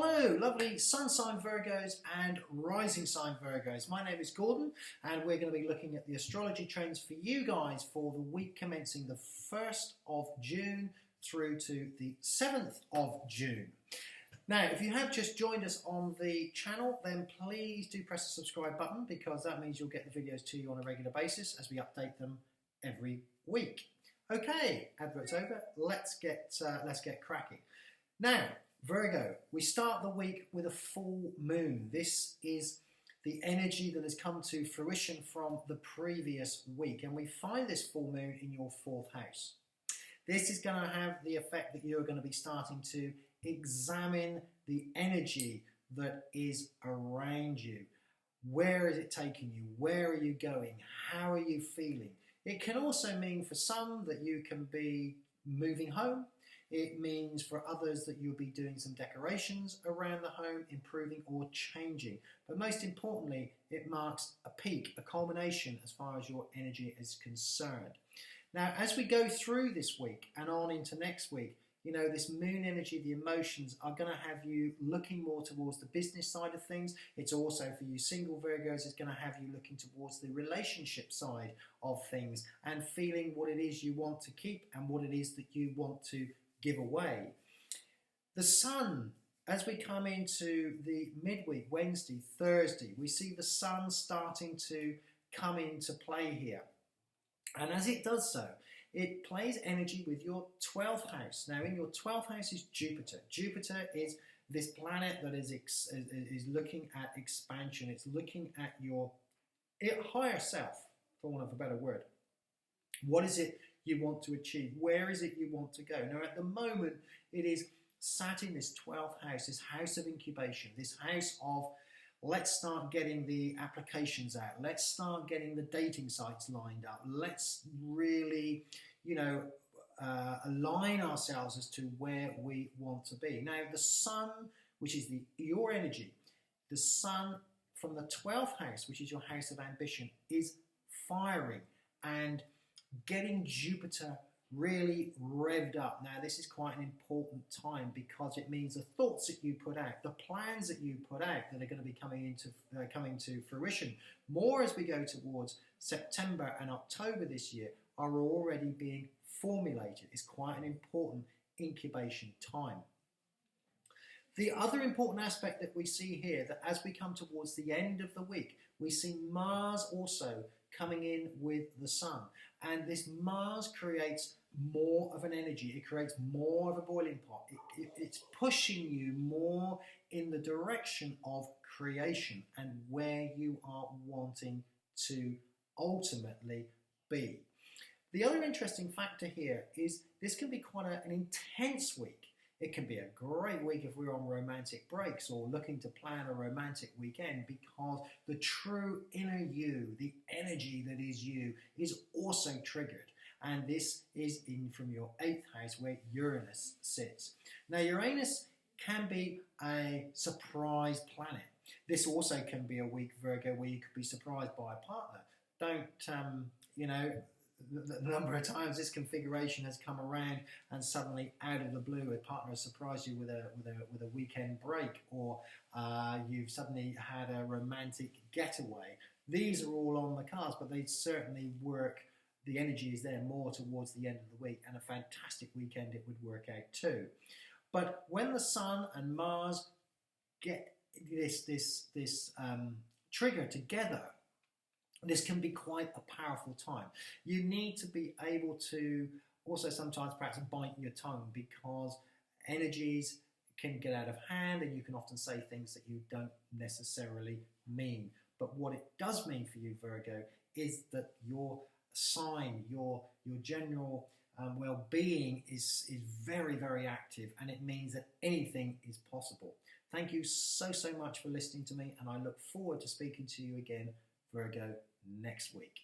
Hello, lovely sun sign Virgos and rising sign Virgos. My name is Gordon and we're going to be looking at the astrology trends for you guys for the week commencing the 1st of June through to the 7th of June. Now, if you have just joined us on the channel, then please do press the subscribe button because that means you'll get the videos to you on a regular basis as we update them every week. Okay, adverts over. Let's get cracking. Now, Virgo, we start the week with a full moon. This is the energy that has come to fruition from the previous week, and we find this full moon in your 4th house. This is going to have the effect that you're going to be starting to examine the energy that is around you. Where is it taking you? Where are you going? How are you feeling? It can also mean for some that you can be moving home. It means for others that you'll be doing some decorations around the home, improving or changing. But most importantly, it marks a peak, a culmination as far as your energy is concerned. Now, as we go through this week and on into next week, you know, this moon energy, the emotions are going to have you looking more towards the business side of things. It's also for you single Virgos, it's going to have you looking towards the relationship side of things and feeling what it is you want to keep and what it is that you want to give away. The sun, as we come into the midweek, Wednesday, Thursday, we see the sun starting to come into play here. And as it does so, it plays energy with your 12th house. Now, in your 12th house is Jupiter. Jupiter is this planet that is looking at expansion. It's looking at your higher self, for want of a better word. What is it you want to achieve? Where is it you want to go? Now, at the moment, it is sat in this 12th house, this house of incubation, this house of let's start getting the applications out. Let's start getting the dating sites lined up. Let's really, you know, align ourselves as to where we want to be. Now, the sun, which is your energy, the sun from the 12th house, which is your house of ambition, is firing and getting Jupiter really revved up. Now, this is quite an important time because it means the thoughts that you put out, the plans that you put out that are going to be coming to fruition more as we go towards September and October this year are already being formulated. It's quite an important incubation time. The other important aspect that we see here, that as we come towards the end of the week, we see Mars also coming in with the sun. And this Mars creates more of an energy. It creates more of a boiling pot. It's pushing you more in the direction of creation and where you are wanting to ultimately be. The other interesting factor here is this can be quite an intense week. It can be a great week if we're on romantic breaks or looking to plan a romantic weekend because the true inner you, the energy that is you, is also triggered. And this is in from your 8th house where Uranus sits. Now, Uranus can be a surprise planet. This also can be a week, Virgo, where you could be surprised by a partner. Don't, you know, the number of times this configuration has come around and suddenly out of the blue a partner has surprised you with a weekend break, or you've suddenly had a romantic getaway. These are all on the cards, but they certainly work. The energy is there more towards the end of the week, and a fantastic weekend it would work out too. But when the sun and Mars get this trigger together, this can be quite a powerful time. You need to be able to also sometimes perhaps bite your tongue because energies can get out of hand and you can often say things that you don't necessarily mean. But what it does mean for you, Virgo, is that your sign, your general well-being is very, very active, and it means that anything is possible. Thank you so much for listening to me, and I look forward to speaking to you again, Virgo, next week.